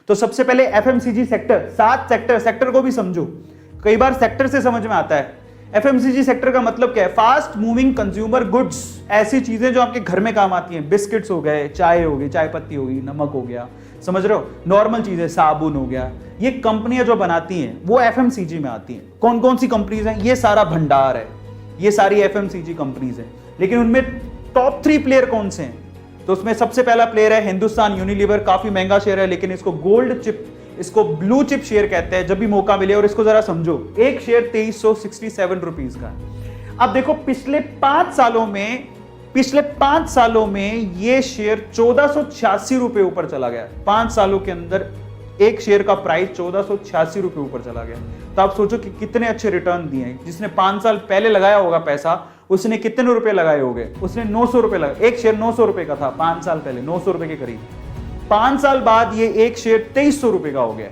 तो सबसे पहले एफएमसीजी सेक्टर, 7 सेक्टर को भी समझो, कई बार सेक्टर से समझ में आता है। एफएमसीजी सेक्टर का मतलब क्या है? फास्ट मूविंग कंज्यूमर गुड्स, ऐसी चीजें जो आपके घर में काम आती हैं, बिस्किट्स हो गए, चाय हो गई, चाय पत्ती हो गई, नमक हो गया, समझ रहे हो, नॉर्मल चीजें, साबुन हो गया, ये कंपनियां जो बनाती हैं वो एफएमसीजी में आती हैं। कौन कौन सी कंपनीज हैं? ये सारा भंडार है, ये सारी एफएमसीजी कंपनीज हैं। लेकिन उनमें टॉप 3 प्लेयर कौन से हैं? तो उसमें सबसे पहला प्लेयर है हिंदुस्तान यूनिलीवर, काफी महंगा शेयर है, लेकिन इसको गोल्ड चिप, इसको ब्लू चिप शेयर कहते हैं जब भी मौका मिले। और इसको जरा समझो, एक शेयर 2367 रुपीस का है। अब देखो पिछले 5 सालों में ये शेयर 1486 रुपए ऊपर चला गया। 5 सालों के अंदर एक शेयर का प्राइस 1486 रुपए ऊपर चला गया। तो आप सोचो कि कितने अच्छे रिटर्न दिए हैं। जिसने 5 साल पहले लगाया होगा पैसा, उसने कितने रुपए लगाए होंगे? उसने 900 रुपए लगाए। एक शेयर 900 रुपए का था 5 साल पहले, 900 रुपए के करीब। 5 साल बाद ये एक शेयर 2300 रुपए का हो गया।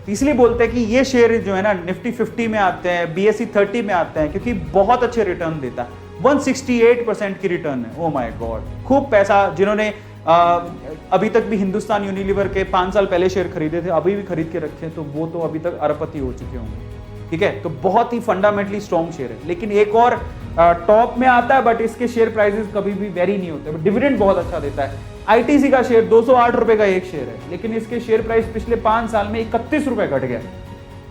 इसलिए बोलते हैं कि ये शेयर जो है ना निफ्टी 50 में आते हैं, BSE 30 में आते हैं, क्योंकि बहुत अच्छे रिटर्न देता है। 168% की रिटर्न है। ओ माय गॉड, खूब पैसा। जिन्होंने अभी तक भी हिंदुस्तान यूनिलीवर के 5 साल पहले शेयर खरीदे थे, अभी भी खरीद के रखे, तो वो तो अभी तक अरबपति हो चुके होंगे। ठीक है, तो बहुत ही फंडामेंटली स्ट्रॉन्ग शेयर है। लेकिन एक और टॉप में आता है, बट इसके शेयर प्राइसेस कभी भी वेरी नहीं होते, बट डिविडेंड बहुत अच्छा देता है। आईटीसी का शेयर 208 रुपए का एक शेयर है, लेकिन इसके शेयर प्राइस पिछले 5 साल में 31 रुपए घट गया।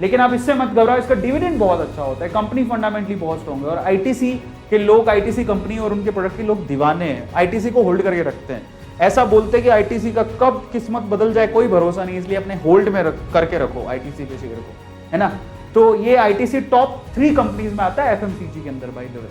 लेकिन आप इससे मत घबराओ, इसका डिविडेंड बहुत अच्छा होता है, कंपनी फंडामेंटली बहुत स्ट्रॉन्ग है। और आईटीसी के लोग, आईटीसी कंपनी और उनके प्रोडक्ट के लोग दीवाने हैं, आईटीसी को होल्ड करके रखते हैं। ऐसा बोलते हैं कि आईटीसी का कब किस्मत बदल जाए कोई भरोसा नहीं, इसलिए अपने होल्ड में करके रखो आईटीसी के शेयर को, है ना। तो ये आईटीसी टॉप 3 कंपनीज में आता है एफएमसीजी के अंदर, बाय द वे।